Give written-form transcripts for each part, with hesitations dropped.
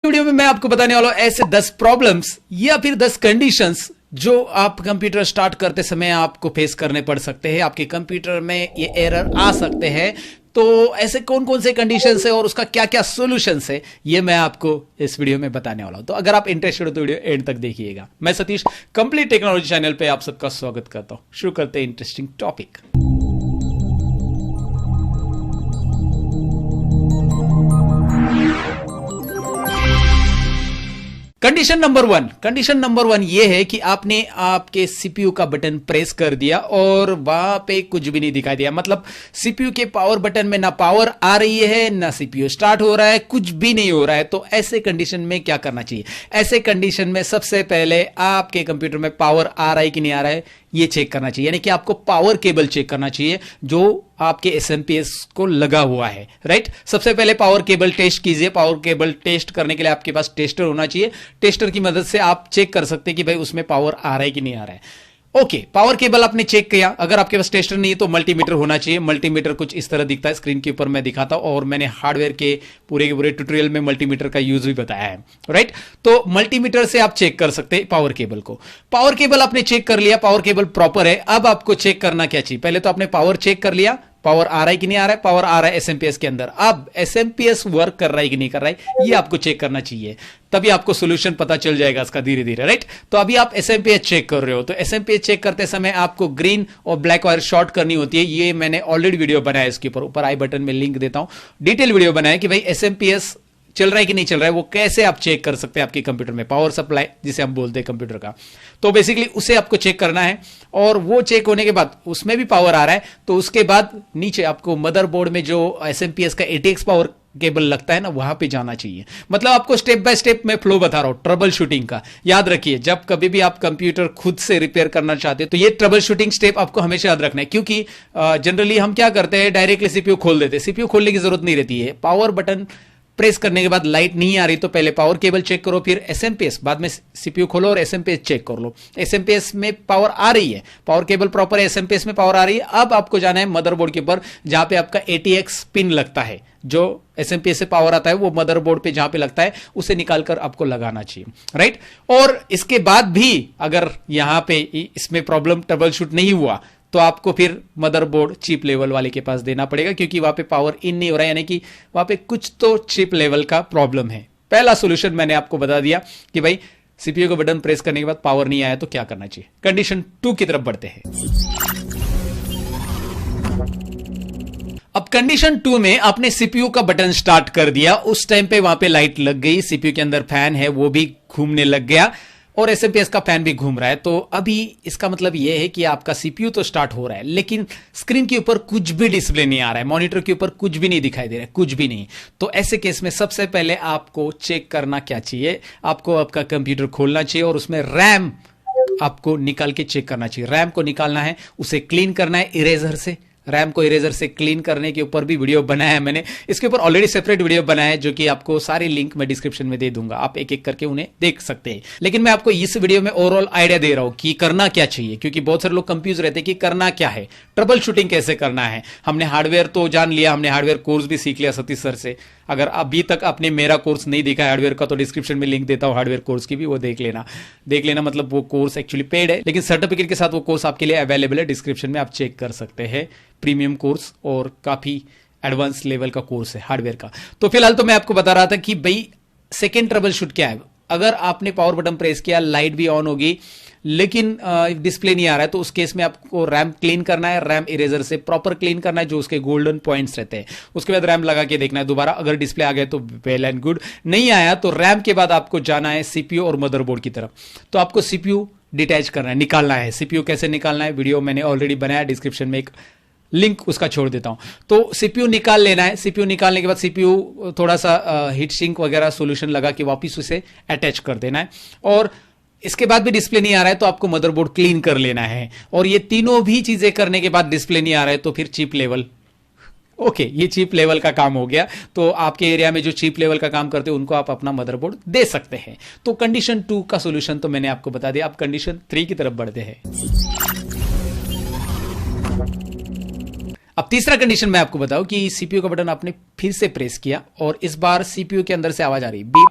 Video में मैं आपको बताने वाला हूं ऐसे 10 प्रॉब्लम्स या फिर 10 कंडीशंस जो आप कंप्यूटर स्टार्ट करते समय आपको फेस करने पड़ सकते हैं। आपके कंप्यूटर में ये एरर आ सकते हैं। तो ऐसे कौन कौन से कंडीशंस है और उसका क्या क्या सॉल्यूशंस है, ये मैं आपको इस वीडियो में बताने वाला हूं। तो अगर आप इंटरेस्टेड हो तो वीडियो एंड तक देखिएगा। मैं सतीश, कंप्लीट टेक्नोलॉजी चैनल पे आप सबका स्वागत करता हूं। शुरू करते हैं interesting topic. Condition number one ये है कि आपने आपके सीपीयू का बटन प्रेस कर दिया और वहां पे कुछ भी नहीं दिखाई दिया। मतलब सीपीयू के पावर बटन में ना पावर आ रही है ना सीपीयू स्टार्ट हो रहा है, कुछ भी नहीं हो रहा है। तो ऐसे कंडीशन में क्या करना चाहिए? ऐसे कंडीशन में सबसे पहले आपके कंप्यूटर में पावर आ रहा है कि नहीं आ रहा है ये चेक करना चाहिए। यानी कि आपको पावर केबल चेक करना चाहिए जो आपके एसएमपीएस को लगा हुआ है, राइट। सबसे पहले पावर केबल टेस्ट कीजिए। पावर केबल टेस्ट करने के लिए आपके पास टेस्टर होना चाहिए। टेस्टर की मदद से आप चेक कर सकते हैं कि भाई उसमें पावर आ रहा है कि नहीं आ रहा है। ओके, पावर केबल आपने चेक किया। अगर आपके पास टेस्टर नहीं है तो मल्टीमीटर होना चाहिए। मल्टीमीटर कुछ इस तरह दिखता है, स्क्रीन के ऊपर मैं दिखाता हूं और मैंने हार्डवेयर के पूरे ट्यूटोरियल में मल्टीमीटर का यूज भी बताया है, राइट। तो मल्टीमीटर से आप चेक कर सकते हैं पावर केबल को। पावर केबल आपने चेक कर लिया, पावर केबल प्रॉपर है। अब आपको चेक करना क्या चाहिए? पहले तो आपने पावर चेक कर लिया, पावर आ रहा है कि नहीं आ रहा है। पावर आ रहा है एसएमपीएस के अंदर। अब एसएमपीएस वर्क कर रहा है कि नहीं कर रहा है ये आपको चेक करना चाहिए। तभी आपको सॉल्यूशन पता चल जाएगा इसका धीरे धीरे, राइट। तो अभी आप एसएमपीएस चेक कर रहे हो। तो एसएमपीएस चेक करते समय आपको ग्रीन और ब्लैक वायर शॉर्ट करनी होती है। ये मैंने ऑलरेडी वीडियो बनाया इसके ऊपर आई बटन में लिंक देता हूं। डिटेल वीडियो बनाया कि भाई एसएमपीएस चल रहा है कि नहीं चल रहा है, वो कैसे आप चेक कर सकते हैं आपके कंप्यूटर में। पावर सप्लाई जिसे हम बोलते हैं कंप्यूटर का, तो बेसिकली उसे आपको चेक करना है। और वो चेक होने के बाद उसमें भी पावर आ रहा है तो उसके बाद नीचे आपको मदरबोर्ड में जो एसएमपीएस का एटीएक्स पावर केबल लगता है ना, वहां पे जाना चाहिए। मतलब आपको स्टेप बाय स्टेप में फ्लो बता रहा हूं ट्रबल शूटिंग का। याद रखिए, जब कभी भी आप कंप्यूटर खुद से रिपेयर करना चाहते हैं तो ये ट्रबल शूटिंग स्टेप आपको हमेशा याद रखना है। क्योंकि जनरली हम क्या करते हैं, डायरेक्टली सीपीयू खोल देते हैं। सीपीयू खोलने की जरूरत नहीं रहती है। पावर बटन प्रेस करने के बाद लाइट नहीं आ रही तो पहले पावर केबल चेक करो, फिर एसएमपीएस, बाद में सीपीयू खोलो और एसएमपीएस चेक कर लो। एसएमपीएस में पावर आ रही है, पावर केबल प्रॉपर है, एसएमपीएस में पावर आ रही है। अब आपको जाना है मदरबोर्ड के ऊपर जहां पे आपका एटीएक्स पिन लगता है। जो एसएमपीएस से पावर आता है वो मदरबोर्ड पे जहां पे लगता है उसे निकालकर आपको लगाना चाहिए, राइट। और इसके बाद भी अगर यहां पे इसमें प्रॉब्लम ट्रबल शूट नहीं हुआ तो आपको फिर मदरबोर्ड चिप लेवल वाले के पास देना पड़ेगा, क्योंकि वहां पे पावर इन नहीं हो रहा है। यानी कि वहां पे कुछ तो चिप लेवल का प्रॉब्लम है। पहला सॉल्यूशन मैंने आपको बता दिया कि भाई सीपीयू का बटन प्रेस करने के बाद पावर नहीं आया तो क्या करना चाहिए। कंडीशन 2 की तरफ बढ़ते हैं। अब कंडीशन 2 में आपने सीपीयू का बटन स्टार्ट कर दिया। उस टाइम पे वहां पे लाइट लग गई, सीपीयू के अंदर फैन है वो भी घूमने लग गया और एसएमपीएस का फैन भी घूम रहा है। तो अभी इसका मतलब यह है कि आपका सीपीयू तो स्टार्ट हो रहा है लेकिन स्क्रीन के ऊपर कुछ भी डिस्प्ले नहीं आ रहा है, मॉनिटर के ऊपर कुछ भी नहीं दिखाई दे रहा है, कुछ भी नहीं। तो ऐसे केस में सबसे पहले आपको चेक करना क्या चाहिए? आपको आपका कंप्यूटर खोलना चाहिए और उसमें रैम आपको निकाल के चेक करना चाहिए। रैम को निकालना है, उसे क्लीन करना है इरेजर से। रैम को इरेजर से क्लीन करने के ऊपर भी वीडियो बनाया है मैंने। इसके ऊपर ऑलरेडी सेपरेट वीडियो बनाया है जो कि आपको सारे लिंक मैं डिस्क्रिप्शन में दे दूंगा, आप एक एक करके उन्हें देख सकते हैं। लेकिन मैं आपको इस वीडियो में ओवरऑल आइडिया दे रहा हूं कि करना क्या चाहिए, क्योंकि बहुत सारे लोग कंफ्यूज रहते हैं कि करना क्या है, ट्रबल शूटिंग कैसे करना है। हमने हार्डवेयर तो जान लिया, हमने हार्डवेयर कोर्स भी सीख लिया सतीश सर से। अगर अभी तक आपने मेरा कोर्स नहीं देखा है हार्डवेयर का तो डिस्क्रिप्शन में लिंक देता हूं हार्डवेयर कोर्स की भी, वो देख लेना। मतलब वो कोर्स एक्चुअली पेड है लेकिन सर्टिफिकेट के साथ वो कोर्स आपके लिए अवेलेबल है। डिस्क्रिप्शन में आप चेक कर सकते हैं। प्रीमियम कोर्स और काफी एडवांस लेवल का कोर्स है हार्डवेयर का। तो फिलहाल तो मैं आपको बता रहा था कि भाई सेकेंड ट्रबल शूट क्या है। अगर आपने पावर बटन प्रेस किया, लाइट भी ऑन होगी लेकिन डिस्प्ले नहीं आ रहा है, तो उस केस में आपको रैम क्लीन करना है। रैम इरेजर से प्रॉपर क्लीन करना है जो उसके गोल्डन पॉइंट्स रहते हैं। उसके बाद रैम लगा के देखना है दोबारा। अगर डिस्प्ले आ गया तो वेल एंड गुड, नहीं आया तो रैम के बाद आपको जाना है सीपीयू और मदरबोर्ड की तरफ। तो आपको सीपीयू डिटैच करना है, निकालना है। सीपीयू कैसे निकालना है वीडियो मैंने ऑलरेडी बनाया, डिस्क्रिप्शन में एक लिंक उसका छोड़ देता हूं। तो सीपीयू निकाल लेना है। सीपीयू निकालने के बाद सीपीयू थोड़ा सा हीट सिंक वगैरह सॉल्यूशन लगा के वापस उसे अटैच कर देना है। और इसके बाद भी डिस्प्ले नहीं आ रहा है तो आपको मदरबोर्ड क्लीन कर लेना है। और ये तीनों भी चीजें करने के बाद डिस्प्ले नहीं आ रहा है तो फिर चिप लेवल, ओके, ये चिप लेवल का काम हो गया। तो आपके एरिया में जो चिप लेवल का काम करते हैं उनको आप अपना मदरबोर्ड दे सकते हैं। तो कंडीशन 2 का सॉल्यूशन तो मैंने आपको बता दिया। अब कंडीशन 3 की तरफ बढ़ते हैं। अब तीसरा कंडीशन मैं आपको बताऊं कि सीपीयू का बटन आपने फिर से प्रेस किया और इस बार सीपीयू के अंदर से आवाज आ रही बीप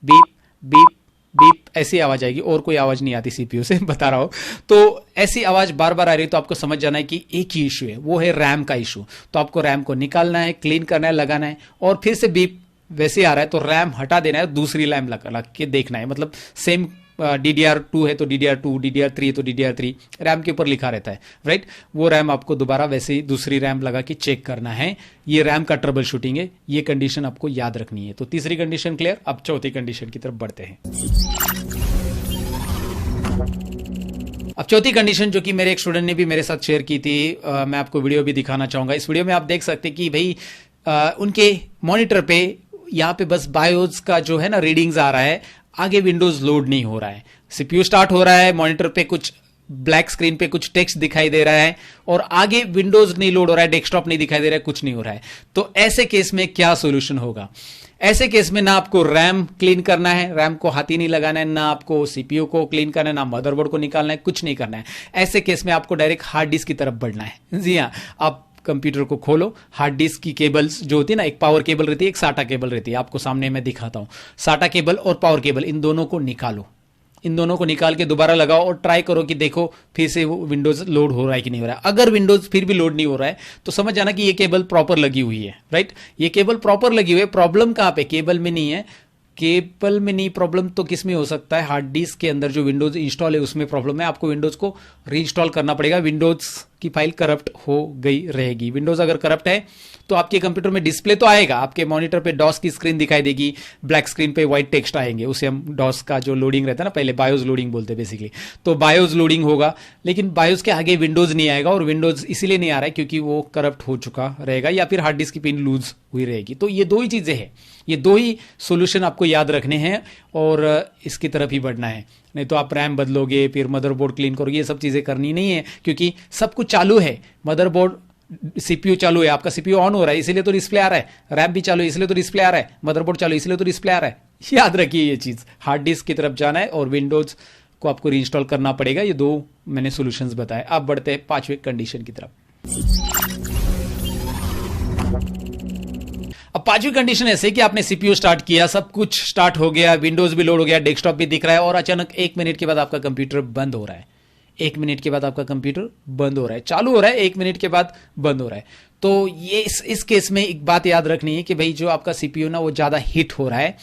बीप बीप बीप ऐसी आवाज आएगी, और कोई आवाज नहीं आती सीपीयू से, बता रहा हूं। तो ऐसी आवाज बार बार आ रही है तो आपको समझ जाना है कि एक ही इशू है, वो है रैम का इशू। तो आपको रैम को निकालना है, क्लीन करना है, लगाना है, और फिर से बीप वैसे आ रहा है तो रैम हटा देना है, दूसरी रैम लगा के देखना है। मतलब सेम DDR2 है तो DDR2, DDR3 है तो DDR3 रैम के ऊपर लिखा रहता है, राइट। वो रैम आपको दोबारा वैसे ही दूसरी रैम लगा के चेक करना है। ये रैम का ट्रबल शूटिंग है, ये कंडीशन आपको याद रखनी है। तो तीसरी कंडीशन क्लियर। अब चौथी कंडीशन की तरफ बढ़ते हैं। अब चौथी कंडीशन जो कि मेरे एक स्टूडेंट ने भी मेरे साथ शेयर की थी, मैं आपको वीडियो भी दिखाना चाहूंगा। इस वीडियो में आप देख सकते कि भाई उनके मॉनिटर पे यहाँ पे बस बायोस का जो है ना रीडिंग्स आ रहा है, आगे विंडोज लोड नहीं हो रहा है। सीपीयू स्टार्ट हो रहा है, मॉनिटर पे कुछ ब्लैक स्क्रीन पे कुछ टेक्स्ट दिखाई दे रहा है, और आगे विंडोज नहीं लोड हो रहा है, डेस्कटॉप नहीं दिखाई दे रहा है, कुछ नहीं हो रहा है। तो ऐसे केस में क्या सॉल्यूशन होगा? ऐसे केस में ना आपको रैम क्लीन करना है, रैम को हाथ ही नहीं लगाना है, ना आपको सीपीयू को क्लीन करना है, ना मदरबोर्ड को निकालना है, कुछ नहीं करना है। ऐसे केस में आपको डायरेक्ट हार्ड डिस्क की तरफ बढ़ना है। जी हाँ, आप कंप्यूटर को खोलो, हार्ड डिस्क की केबल्स जो होती है ना, एक पावर केबल रहती है, एक साटा केबल रहती है, आपको सामने मैं दिखाता हूं। साटा केबल और पावर केबल, इन दोनों को निकालो, इन दोनों को निकाल के दोबारा लगाओ और ट्राई करो कि देखो फिर से वो विंडोज लोड हो रहा है कि नहीं हो रहा है। अगर विंडोज फिर भी लोड नहीं हो रहा है तो समझ जाना कि ये केबल प्रॉपर लगी हुई है, राइट। ये केबल प्रॉपर लगी हुई है। प्रॉब्लम कहां पे? केबल में नहीं है। केबल में नहीं, प्रॉब्लम तो किस में हो सकता है? हार्ड डिस्क के अंदर जो विंडोज इंस्टॉल है उसमें प्रॉब्लम है। आपको विंडोज को रीइंस्टॉल करना पड़ेगा। विंडोज की फाइल करप्ट हो गई रहेगी। विंडोज अगर करप्ट है तो आपके कंप्यूटर में डिस्प्ले तो आएगा, आपके मॉनिटर पे डॉस की स्क्रीन दिखाई देगी, ब्लैक स्क्रीन पे व्हाइट टेक्स्ट आएंगे, उसे हम डॉस का जो लोडिंग रहता है ना, पहले बायोस लोडिंग बोलते हैं बेसिकली। तो बायोस लोडिंग होगा, लेकिन बायोस के आगे विंडोज नहीं आएगा, और विंडोज इसीलिए नहीं आ रहा है क्योंकि वो करप्ट हो चुका रहेगा, या फिर हार्ड डिस्क की पिन लूज हुई रहेगी। तो ये दो ही चीजें हैं, ये दो ही सोल्यूशन आपको याद रखने हैं और इसकी तरफ ही बढ़ना है। नहीं तो आप रैम बदलोगे, फिर मदरबोर्ड क्लीन करोगे, ये सब चीजें करनी नहीं है, क्योंकि सब कुछ चालू है। मदरबोर्ड, सीपीयू चालू है, आपका सीपीयू ऑन हो रहा है इसीलिए तो डिस्प्ले आ रहा है, रैम भी चालू है इसलिए तो डिस्प्ले आ रहा है, मदरबोर्ड चालू है इसलिए तो डिस्प्ले आ रहा है। याद रखिए ये चीज। हार्ड डिस्क की तरफ जाना है और विंडोज को आपको रीइंस्टॉल करना पड़ेगा। ये दो मैंने सॉल्यूशंस बताए। अब बढ़ते हैं पांचवें कंडीशन की तरफ। अब पांचवी कंडीशन ऐसे कि आपने सीपीयू स्टार्ट किया, सब कुछ स्टार्ट हो गया, विंडोज भी लोड हो गया, डेस्कटॉप भी दिख रहा है, और अचानक 1 मिनट के बाद आपका कंप्यूटर बंद हो रहा है। 1 मिनट के बाद आपका कंप्यूटर बंद हो रहा है, चालू हो रहा है, 1 मिनट के बाद बंद हो रहा है। तो ये इस केस में एक बात याद रखनी है कि भाई जो आपका सीपीयू ना वो ज्यादा हीट हो रहा है,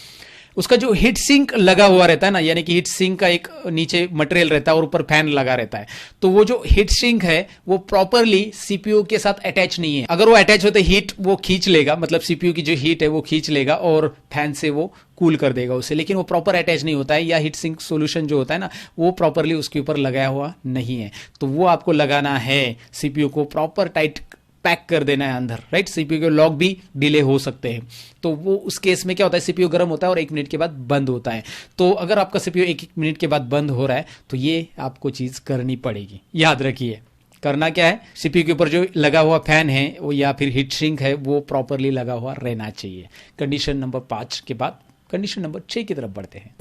उसका जो हीट सिंक लगा हुआ रहता है ना, यानी कि हीट सिंक का एक नीचे मटेरियल रहता है और ऊपर फैन लगा रहता है, तो वो जो हीट सिंक है वो प्रॉपरली सीपीयू के साथ अटैच नहीं है। अगर वो अटैच होते हीट वो खींच लेगा, मतलब सीपीयू की जो हीट है वो खींच लेगा और फैन से वो कूल कर देगा उसे, लेकिन वो प्रॉपर अटैच नहीं होता है, या हीट सिंक सोल्यूशन जो होता है ना वो प्रॉपरली उसके ऊपर लगाया हुआ नहीं है। तो वो आपको लगाना है, सीपीयू को प्रॉपर टाइट पैक कर देना है अंदर, राइट। सीपीयू के लॉक भी डिले हो सकते हैं, तो वो उस केस में क्या होता है, सीपीयू गर्म होता है और 1 मिनट के बाद बंद होता है। तो अगर आपका सीपीयू 1 मिनट के बाद बंद हो रहा है तो ये आपको चीज करनी पड़ेगी। याद रखिए करना क्या है, सीपीयू के ऊपर जो लगा हुआ फैन है वो या फिर हीट सिंक है वो प्रॉपरली लगा हुआ रहना चाहिए। कंडीशन नंबर 5 के बाद कंडीशन नंबर 6 की तरफ बढ़ते हैं।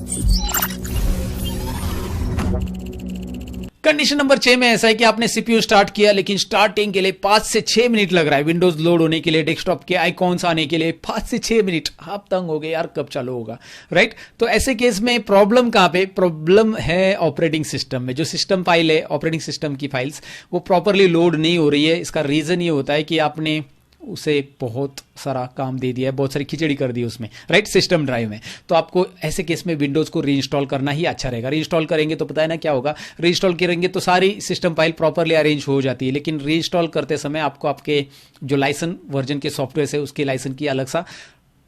कंडीशन नंबर 6 में ऐसा है कि आपने सीपीयू स्टार्ट किया, लेकिन स्टार्टिंग के लिए 5 से 6 मिनट लग रहा है, विंडोज लोड होने के लिए, डेस्कटॉप के आइकॉन्स आने के लिए 5 से 6 मिनट। आप तंग हो गए यार, कब चालू होगा, राइट। तो ऐसे केस में प्रॉब्लम कहां पे? प्रॉब्लम है ऑपरेटिंग सिस्टम में। जो सिस्टम फाइल है, ऑपरेटिंग सिस्टम की फाइल्स, वो प्रॉपरली लोड नहीं हो रही है। इसका रीजन ये होता है कि आपने उसे बहुत सारा काम दे दिया है, बहुत सारी खिचड़ी कर दी उसमें, राइट, सिस्टम ड्राइव में। तो आपको ऐसे केस में विंडोज को रीइंस्टॉल करना ही अच्छा रहेगा। रीइंस्टॉल करेंगे तो पता है ना क्या होगा, रीइंस्टॉल करेंगे तो सारी सिस्टम फाइल प्रॉपरली अरेंज हो जाती है, लेकिन रीइंस्टॉल करते समय आपको आपके जो लाइसेंस वर्जन के सॉफ्टवेयर है उसके लाइसेंस की अलग सा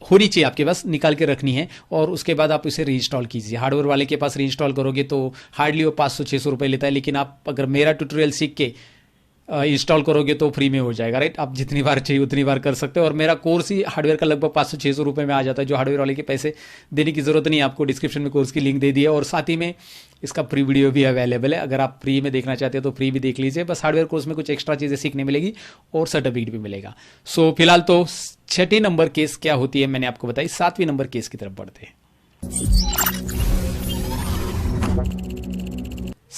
होनी चाहिए आपके पास, निकाल के रखनी है, और उसके बाद आप इसे रीइंस्टॉल कीजिए। हार्डवेयर वाले के पास रीइंस्टॉल करोगे तो हार्डली वो 500-600 रुपये लेता है, लेकिन आप अगर मेरा ट्यूटोरियल सीख के इंस्टॉल करोगे तो फ्री में हो जाएगा, राइट। आप जितनी बार चाहिए उतनी बार कर सकते हो, और मेरा कोर्स ही हार्डवेयर का लगभग 500-600 रुपये में आ जाता है, जो हार्डवेयर वाले के पैसे देने की जरूरत नहीं है। आपको डिस्क्रिप्शन में कोर्स की लिंक दे दी है, और साथ ही में इसका फ्री वीडियो भी अवेलेबल है। अगर आप फ्री में देखना चाहते हो तो फ्री भी देख लीजिए, बस हार्डवेयर कोर्स में कुछ एक्स्ट्रा चीजें सीखने मिलेगी और सर्टिफिकेट भी मिलेगा। सो फिलहाल तो 6 नंबर केस क्या होती है मैंने आपको बताई, 7वीं नंबर केस की तरफ बढ़ते हैं।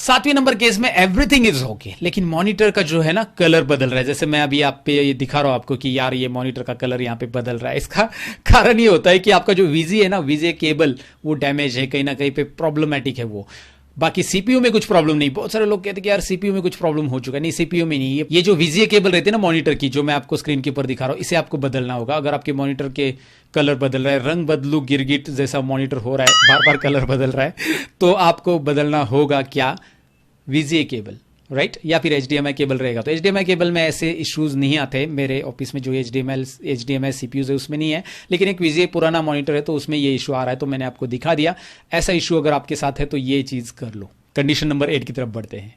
7वें नंबर केस में एवरीथिंग इज ओके, लेकिन मॉनिटर का जो है ना कलर बदल रहा है। जैसे मैं अभी आप पे ये दिखा रहा हूं आपको कि यार ये मॉनिटर का कलर यहाँ पे बदल रहा है। इसका कारण ये होता है कि आपका जो वीजीए है ना, वीजीए केबल वो डैमेज है, कहीं ना कहीं पे प्रॉब्लमैटिक है वो। बाकी सीपीयू में कुछ प्रॉब्लम नहीं। बहुत सारे लोग कहते हैं कि यार सीपीयू में कुछ प्रॉब्लम हो चुका है। नहीं, सीपीयू में नहीं, ये जो वीजीए केबल रहती है ना मॉनिटर की, जो मैं आपको स्क्रीन के ऊपर दिखा रहा हूं, इसे आपको बदलना होगा। अगर आपके मॉनिटर के कलर बदल रहा है, रंग बदलू गिरगिट जैसा मॉनिटर हो रहा है, बार बार कलर बदल रहा है, तो आपको बदलना होगा क्या, वीजीए केबल, राइट, या फिर एचडीएमआई केबल रहेगा। तो एचडीएमआई केबल में ऐसे इश्यूज नहीं आते। मेरे ऑफिस में जो एचडीएमआई सीपीयूज है उसमें नहीं है, लेकिन एक वीजीए पुराना मॉनिटर है तो उसमें ये इशू आ रहा है, तो मैंने आपको दिखा दिया। ऐसा इशू अगर आपके साथ है तो ये चीज कर लो। कंडीशन नंबर 8 की तरफ बढ़ते हैं।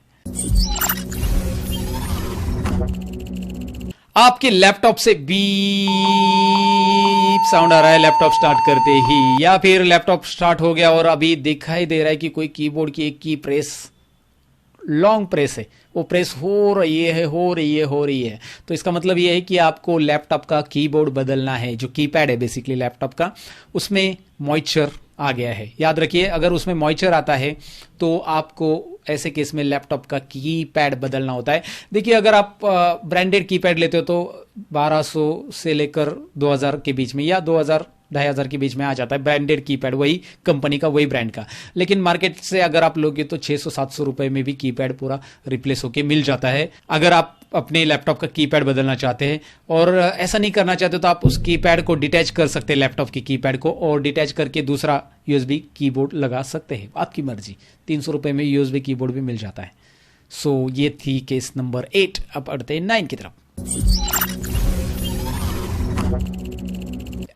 आपके लैपटॉप से बीप साउंड आ रहा है लैपटॉप स्टार्ट करते ही, या फिर लैपटॉप स्टार्ट हो गया और अभी दिखाई दे रहा है कि कोई कीबोर्ड की एक की प्रेस, लॉन्ग प्रेस है, वो प्रेस हो रही है। तो इसका मतलब ये है कि आपको लैपटॉप का कीबोर्ड बदलना है। जो कीपैड है बेसिकली लैपटॉप का, उसमें मॉइस्चर आ गया है। याद रखिए, अगर उसमें मॉइस्चर आता है तो आपको ऐसे केस में लैपटॉप का कीपैड बदलना होता है। देखिए, अगर आप ब्रांडेड कीपैड लेते हो तो 1200 से लेकर 2000 के बीच में, या 2000 2500 के बीच में आ जाता है ब्रांडेड कीपैड, वही कंपनी का, वही ब्रांड का। लेकिन मार्केट से अगर आप लोगे तो 600-700 रुपए में भी कीपैड पूरा रिप्लेस होके मिल जाता है। अगर आप अपने लैपटॉप का कीपैड बदलना चाहते हैं और ऐसा नहीं करना चाहते तो आप उस कीपैड को डिटैच कर सकते हैं, लैपटॉप के कीपैड को, और डिटैच करके दूसरा यूएसबी कीबोर्ड लगा सकते हैं। आपकी मर्जी, 300 रुपए में यूएसबी कीबोर्ड भी मिल जाता है। सो ये थी केस नंबर 8। अब बढ़ते हैं 9 की तरफ।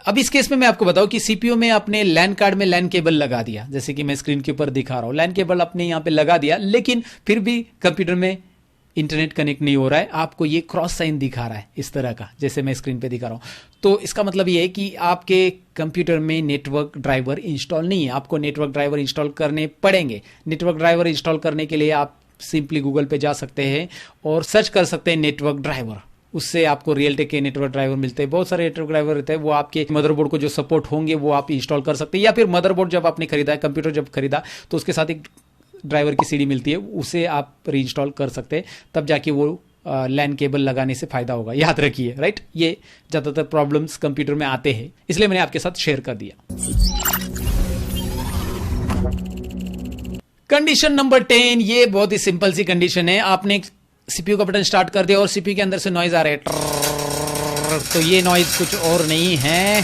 अब इस केस में मैं आपको बताऊं कि सीपीयू में अपने लैन कार्ड में लैन केबल लगा दिया, जैसे कि मैं स्क्रीन के ऊपर दिखा रहा हूं। लैन केबल अपने यहां पे लगा दिया, लेकिन फिर भी कंप्यूटर में इंटरनेट कनेक्ट नहीं हो रहा है। आपको ये क्रॉस साइन दिखा रहा है इस तरह का, जैसे मैं स्क्रीन पे दिखा रहा हूं। तो इसका मतलब ये है कि आपके कंप्यूटर में नेटवर्क ड्राइवर इंस्टॉल नहीं है। आपको नेटवर्क ड्राइवर इंस्टॉल करने पड़ेंगे। नेटवर्क ड्राइवर इंस्टॉल करने के लिए आप सिंपली गूगल पे जा सकते हैं और सर्च कर सकते हैं नेटवर्क ड्राइवर। उससे आपको रियलटेक के नेटवर्क ड्राइवर मिलते हैं। बहुत सारे नेटवर्क ड्राइवर रहते हैं, वो आपके मदरबोर्ड को जो सपोर्ट होंगे वो आप इंस्टॉल कर सकते हैं। या फिर मदरबोर्ड जब आपने खरीदा है, कंप्यूटर जब खरीदा, तो उसके साथ एक ड्राइवर की सीडी मिलती है, उसे आप रीइंस्टॉल कर सकते हैं। तब जाके वो लैन केबल लगाने से फायदा होगा। याद रखिए, राइट, ये ज्यादातर प्रॉब्लम्स कंप्यूटर में आते हैं, इसलिए मैंने आपके साथ शेयर कर दिया। कंडीशन नंबर 10, ये बहुत ही सिंपल सी कंडीशन है। आपने सीपीयू का बटन स्टार्ट कर दिया और सीपीयू के अंदर से नॉइज आ रहा है, तो ये नॉइज कुछ और नहीं है,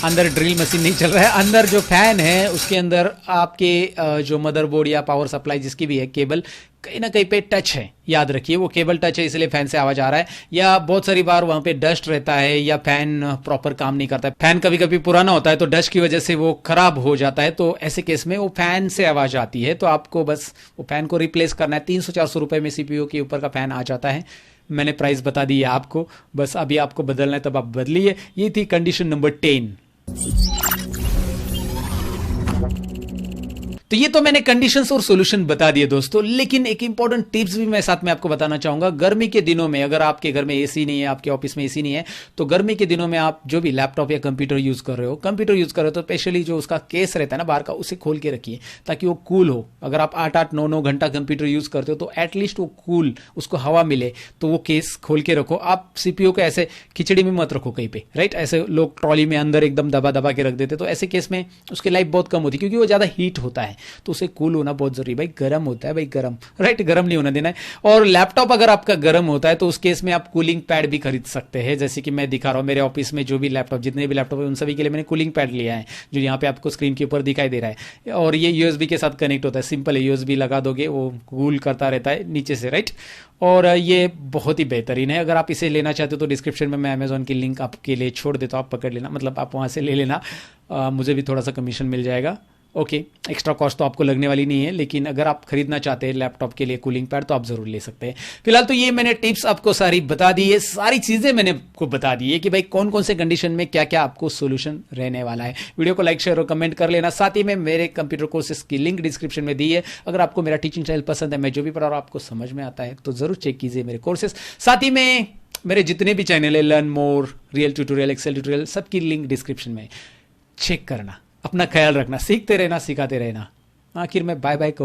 अंदर ड्रिल मशीन नहीं चल रहा है। अंदर जो फैन है उसके अंदर आपके जो मदरबोर्ड या पावर सप्लाई जिसकी भी है केबल, कहीं ना कहीं पे टच है। याद रखिए, वो केबल टच है, इसलिए फैन से आवाज आ रहा है। या बहुत सारी बार वहां पे डस्ट रहता है या फैन प्रॉपर काम नहीं करता है। फैन कभी कभी पुराना होता है तो डस्ट की वजह से वो खराब हो जाता है, तो ऐसे केस में वो फैन से आवाज आती है। तो आपको बस वो फैन को रिप्लेस करना है। 300-400 रुपए में सीपीयू के ऊपर का फैन आ जाता है। मैंने प्राइस बता दी है आपको, बस अभी आपको बदलना है तब आप बदलिए। ये थी कंडीशन नंबर 10। तो ये तो मैंने कंडीशंस और सॉल्यूशन बता दिए दोस्तों, लेकिन एक इंपॉर्टेंट टिप्स भी मैं साथ में आपको बताना चाहूंगा। गर्मी के दिनों में अगर आपके घर में एसी नहीं है, आपके ऑफिस में एसी नहीं है, तो गर्मी के दिनों में आप जो भी लैपटॉप या कंप्यूटर यूज कर रहे हो तो स्पेशली जो उसका केस रहता है ना बाहर का, उसे खोल के रखिए ताकि वो कूल हो। अगर आप 8-8, 9-9 घंटा कंप्यूटर यूज करते हो तो एटलीस्ट वो कूल, उसको हवा मिले, तो वो केस खोल के रखो। आप सीपीयू को ऐसे खिचड़ी में मत रखो कहीं पे, राइट। ऐसे लोग ट्रॉली में अंदर एकदम दबा दबा के रख देते, तो ऐसे केस में उसकी लाइफ बहुत कम होती है, क्योंकि वो ज्यादा हीट होता है, तो उसे कूल होना बहुत जरूरी। भाई गर्म होता है, भाई गर्म, राइट, गर्म नहीं होना देना है। और लैपटॉप अगर आपका गर्म होता है तो उस केस में आप कूलिंग पैड भी खरीद सकते हैं, जैसे कि मैं दिखा रहा हूं। मेरे ऑफिस में जो भी लैपटॉप, जितने भी लैपटॉप है, उन सभी के लिए मैंने कूलिंग पैड लिया है, जो यहाँ पे आपको स्क्रीन के ऊपर दिखाई दे रहा है। और ये यूएसबी के साथ कनेक्ट होता है, सिंपल है, यूएसबी लगा दोगे वो कूल करता रहता है नीचे से, राइट। और ये बहुत ही बेहतरीन है। अगर आप इसे लेना चाहते हो तो डिस्क्रिप्शन में मैं अमेजोन की लिंक आपके लिए छोड़ देता हूं, आप पकड़ लेना, मतलब आप वहां से ले लेना, मुझे भी थोड़ा सा कमीशन मिल जाएगा। ओके, एक्स्ट्रा कॉस्ट तो आपको लगने वाली नहीं है, लेकिन अगर आप खरीदना चाहते हैं लैपटॉप के लिए कूलिंग पैड तो आप जरूर ले सकते हैं। फिलहाल तो ये मैंने टिप्स आपको सारी बता दी है, सारी चीजें मैंने आपको बता दी है कि भाई कौन कौन से कंडीशन में क्या क्या आपको सोल्यूशन रहने वाला है। वीडियो को लाइक, शेयर और कमेंट कर लेना। साथ ही में मेरे कंप्यूटर कोर्सेज की लिंक डिस्क्रिप्शन में दी है। अगर आपको मेरा टीचिंग स्टाइल पसंद है, मैं जो भी पढ़ा रहा हूं आपको समझ में आता है, तो जरूर चेक कीजिए मेरे कोर्सेज। साथ ही में मेरे जितने भी चैनल है, learn more, real tutorial, excel tutorial, सबकी लिंक डिस्क्रिप्शन में, चेक करना। अपना ख्याल रखना, सीखते रहना, सिखाते रहना। आखिर में बाय बाय।